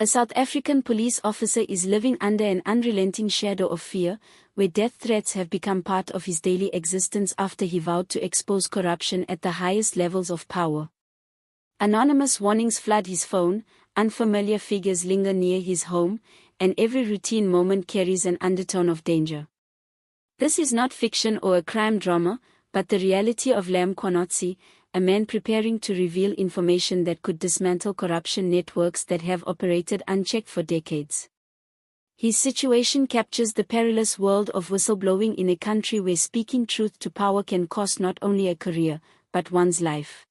A South African police officer is living under an unrelenting shadow of fear, where death threats have become part of his daily existence after he vowed to expose corruption at the highest levels of power. Anonymous warnings flood his phone, unfamiliar figures linger near his home, and every routine moment carries an undertone of danger. This is not fiction or a crime drama, but the reality of Mkhwanazi, a man preparing to reveal information that could dismantle corruption networks that have operated unchecked for decades. His situation captures the perilous world of whistleblowing in a country where speaking truth to power can cost not only a career, but one's life.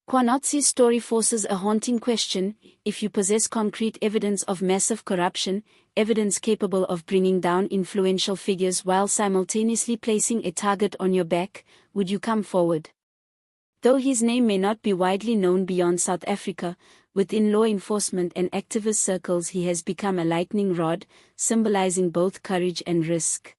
Mkhwanazi's story forces a haunting question: if you possess concrete evidence of massive corruption, evidence capable of bringing down influential figures while simultaneously placing a target on your back, would you come forward? Though his name may not be widely known beyond South Africa, within law enforcement and activist circles he has become a lightning rod, symbolizing both courage and risk.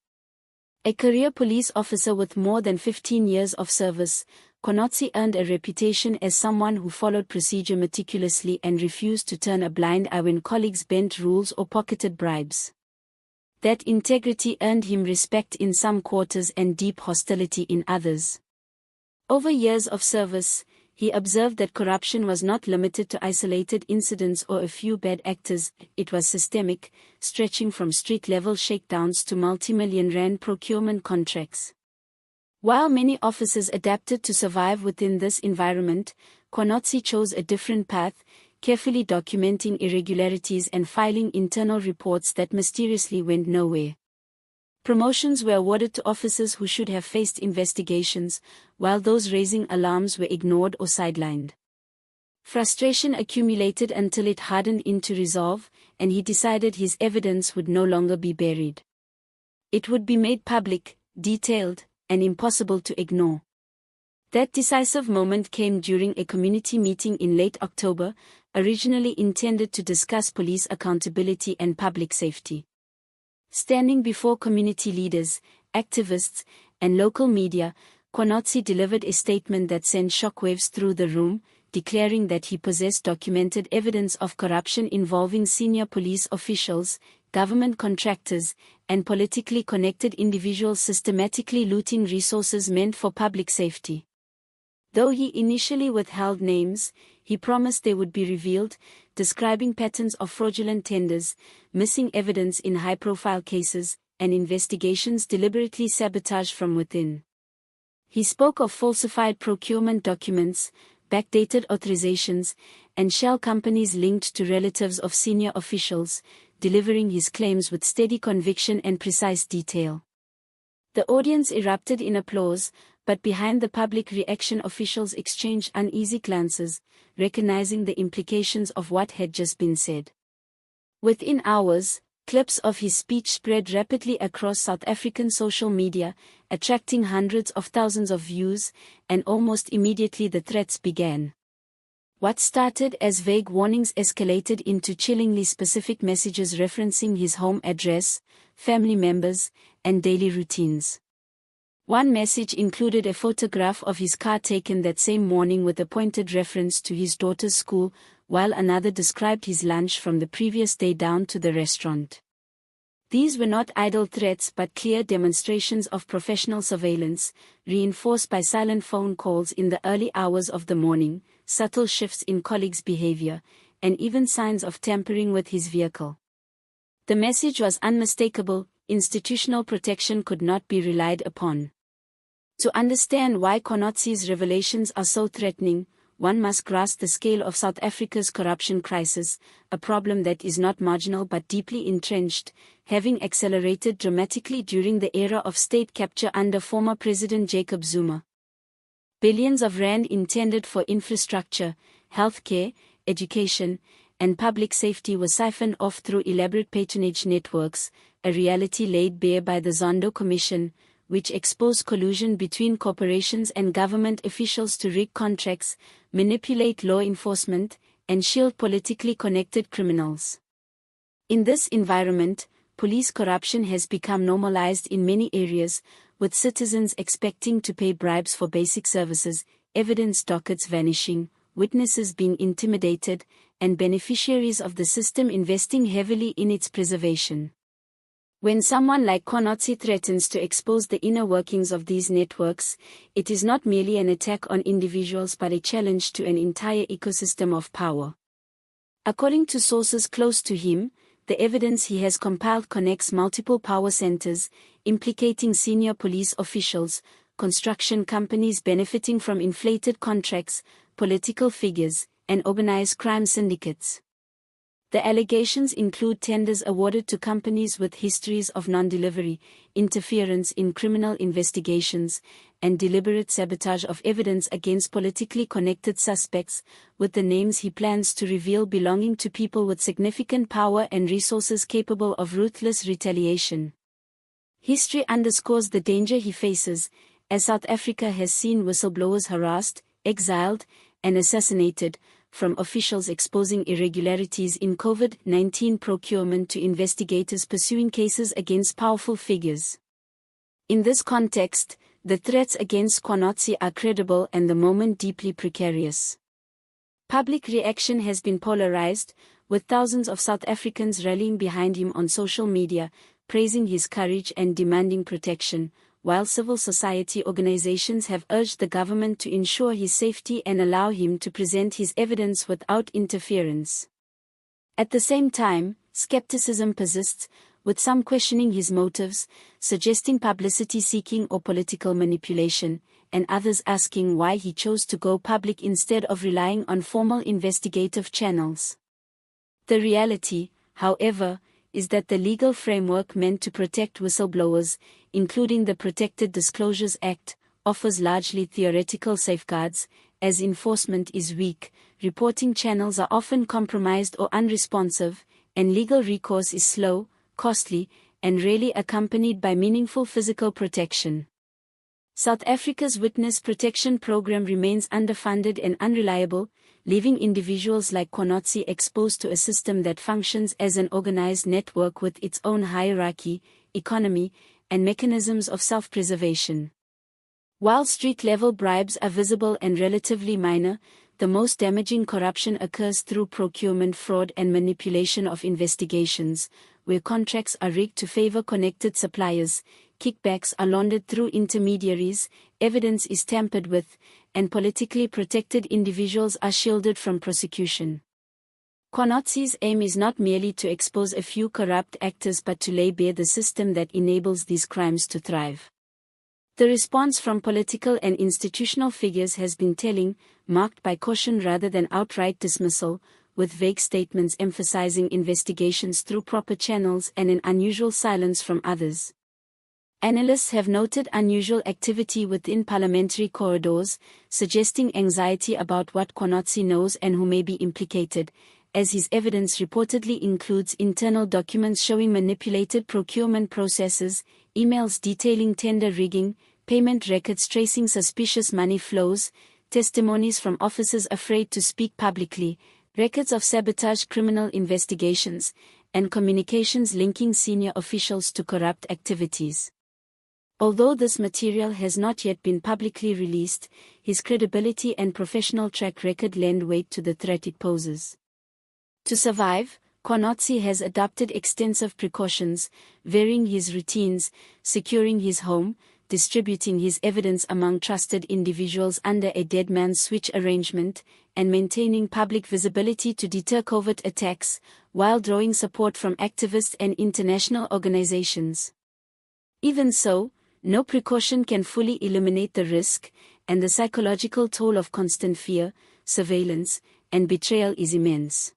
A career police officer with more than 15 years of service, Mkhwanazi earned a reputation as someone who followed procedure meticulously and refused to turn a blind eye when colleagues bent rules or pocketed bribes. That integrity earned him respect in some quarters and deep hostility in others. Over years of service, he observed that corruption was not limited to isolated incidents or a few bad actors, it was systemic, stretching from street-level shakedowns to multi-million rand procurement contracts. While many officers adapted to survive within this environment, Mkhwanazi chose a different path, carefully documenting irregularities and filing internal reports that mysteriously went nowhere. Promotions were awarded to officers who should have faced investigations, while those raising alarms were ignored or sidelined. Frustration accumulated until it hardened into resolve, and he decided his evidence would no longer be buried. It would be made public, detailed, and impossible to ignore. That decisive moment came during a community meeting in late October, originally intended to discuss police accountability and public safety. Standing before community leaders, activists, and local media, Mkhwanazi delivered a statement that sent shockwaves through the room, declaring that he possessed documented evidence of corruption involving senior police officials, government contractors, and politically connected individuals systematically looting resources meant for public safety. Though he initially withheld names, he promised they would be revealed, describing patterns of fraudulent tenders, missing evidence in high-profile cases, and investigations deliberately sabotaged from within. He spoke of falsified procurement documents, backdated authorizations, and shell companies linked to relatives of senior officials, delivering his claims with steady conviction and precise detail. The audience erupted in applause, but behind the public reaction officials exchanged uneasy glances, recognizing the implications of what had just been said. Within hours, clips of his speech spread rapidly across South African social media, attracting hundreds of thousands of views, and almost immediately the threats began. What started as vague warnings escalated into chillingly specific messages referencing his home address, family members, and daily routines. One message included a photograph of his car taken that same morning with a pointed reference to his daughter's school, while another described his lunch from the previous day down to the restaurant. These were not idle threats but clear demonstrations of professional surveillance, reinforced by silent phone calls in the early hours of the morning, subtle shifts in colleagues' behavior, and even signs of tampering with his vehicle. The message was unmistakable: institutional protection could not be relied upon. To understand why Mkhwanazi's revelations are so threatening, one must grasp the scale of South Africa's corruption crisis, a problem that is not marginal but deeply entrenched, having accelerated dramatically during the era of state capture under former President Jacob Zuma. Billions of rand intended for infrastructure, healthcare, education, and public safety were siphoned off through elaborate patronage networks, a reality laid bare by the Zondo Commission, which exposed collusion between corporations and government officials to rig contracts, manipulate law enforcement, and shield politically connected criminals. In this environment, police corruption has become normalized in many areas, with citizens expecting to pay bribes for basic services, evidence dockets vanishing, witnesses being intimidated, and beneficiaries of the system investing heavily in its preservation. When someone like Mkhwanazi threatens to expose the inner workings of these networks, it is not merely an attack on individuals but a challenge to an entire ecosystem of power. According to sources close to him, the evidence he has compiled connects multiple power centers, implicating senior police officials, construction companies benefiting from inflated contracts, political figures, and organized crime syndicates. The allegations include tenders awarded to companies with histories of non-delivery, interference in criminal investigations, and deliberate sabotage of evidence against politically connected suspects, with the names he plans to reveal belonging to people with significant power and resources capable of ruthless retaliation. History underscores the danger he faces, as South Africa has seen whistleblowers harassed, exiled, and assassinated, from officials exposing irregularities in COVID-19 procurement to investigators pursuing cases against powerful figures. In this context, the threats against Mkhwanazi are credible and the moment deeply precarious. Public reaction has been polarized, with thousands of South Africans rallying behind him on social media, praising his courage and demanding protection, while civil society organizations have urged the government to ensure his safety and allow him to present his evidence without interference. At the same time, skepticism persists, with some questioning his motives, suggesting publicity-seeking or political manipulation, and others asking why he chose to go public instead of relying on formal investigative channels. The reality, however, is that the legal framework meant to protect whistleblowers, including the Protected Disclosures Act, offers largely theoretical safeguards, as enforcement is weak, reporting channels are often compromised or unresponsive, and legal recourse is slow, costly, and rarely accompanied by meaningful physical protection. South Africa's witness protection program remains underfunded and unreliable, leaving individuals like Mkhwanazi exposed to a system that functions as an organized network with its own hierarchy, economy, and mechanisms of self-preservation. While street-level bribes are visible and relatively minor, the most damaging corruption occurs through procurement fraud and manipulation of investigations, where contracts are rigged to favor connected suppliers, kickbacks are laundered through intermediaries, evidence is tampered with, and politically protected individuals are shielded from prosecution. Mkhwanazi's aim is not merely to expose a few corrupt actors but to lay bare the system that enables these crimes to thrive. The response from political and institutional figures has been telling, marked by caution rather than outright dismissal, with vague statements emphasizing investigations through proper channels and an unusual silence from others. Analysts have noted unusual activity within parliamentary corridors, suggesting anxiety about what Mkhwanazi knows and who may be implicated, as his evidence reportedly includes internal documents showing manipulated procurement processes, emails detailing tender rigging, payment records tracing suspicious money flows, testimonies from officers afraid to speak publicly, records of sabotage criminal investigations, and communications linking senior officials to corrupt activities. Although this material has not yet been publicly released, his credibility and professional track record lend weight to the threat it poses. To survive, Mkhwanazi has adopted extensive precautions, varying his routines, securing his home, distributing his evidence among trusted individuals under a dead man's switch arrangement, and maintaining public visibility to deter covert attacks, while drawing support from activists and international organizations. Even so, no precaution can fully eliminate the risk, and the psychological toll of constant fear, surveillance, and betrayal is immense.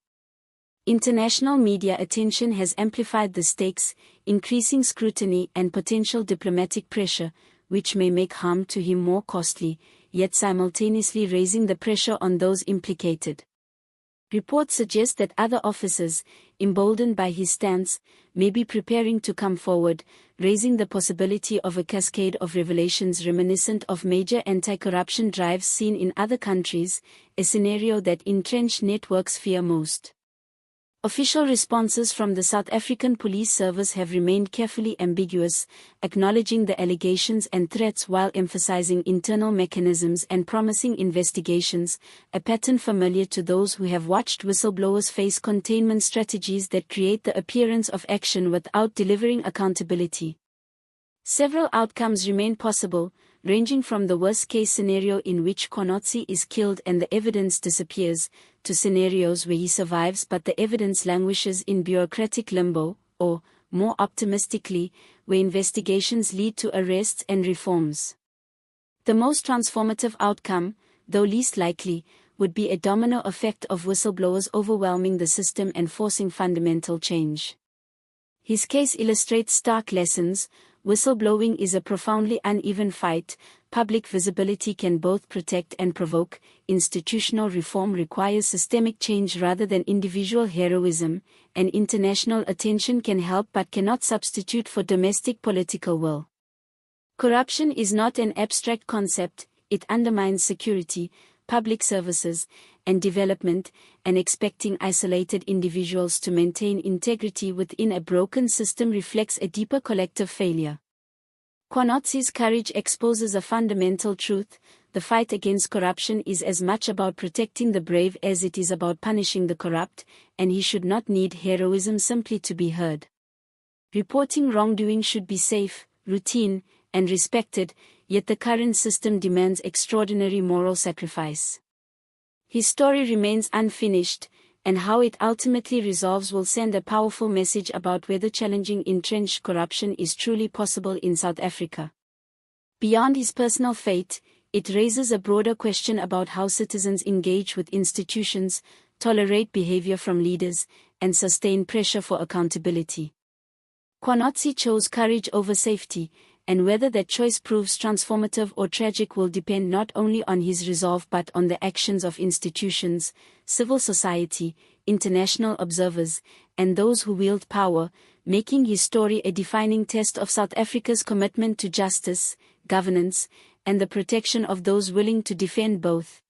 International media attention has amplified the stakes, increasing scrutiny and potential diplomatic pressure, which may make harm to him more costly, yet simultaneously raising the pressure on those implicated. Reports suggest that other officers, emboldened by his stance, may be preparing to come forward, raising the possibility of a cascade of revelations reminiscent of major anti-corruption drives seen in other countries, a scenario that entrenched networks fear most. Official responses from the South African Police Service have remained carefully ambiguous, acknowledging the allegations and threats while emphasizing internal mechanisms and promising investigations, a pattern familiar to those who have watched whistleblowers face containment strategies that create the appearance of action without delivering accountability. Several outcomes remain possible, ranging from the worst-case scenario in which Mkhwanazi is killed and the evidence disappears, to scenarios where he survives but the evidence languishes in bureaucratic limbo, or, more optimistically, where investigations lead to arrests and reforms. The most transformative outcome, though least likely, would be a domino effect of whistleblowers overwhelming the system and forcing fundamental change. His case illustrates stark lessons. Whistleblowing is a profoundly uneven fight. Public visibility can both protect and provoke. Institutional reform requires systemic change rather than individual heroism, and international attention can help but cannot substitute for domestic political will. Corruption is not an abstract concept, it undermines security, public services, and development, and expecting isolated individuals to maintain integrity within a broken system reflects a deeper collective failure. Mkhwanazi's courage exposes a fundamental truth: the fight against corruption is as much about protecting the brave as it is about punishing the corrupt, and he should not need heroism simply to be heard. Reporting wrongdoing should be safe, routine, and respected, yet the current system demands extraordinary moral sacrifice. His story remains unfinished, and how it ultimately resolves will send a powerful message about whether challenging entrenched corruption is truly possible in South Africa. Beyond his personal fate, it raises a broader question about how citizens engage with institutions, tolerate behavior from leaders, and sustain pressure for accountability. Mkhwanazi chose courage over safety, and whether that choice proves transformative or tragic will depend not only on his resolve but on the actions of institutions, civil society, international observers, and those who wield power, making his story a defining test of South Africa's commitment to justice, governance, and the protection of those willing to defend both.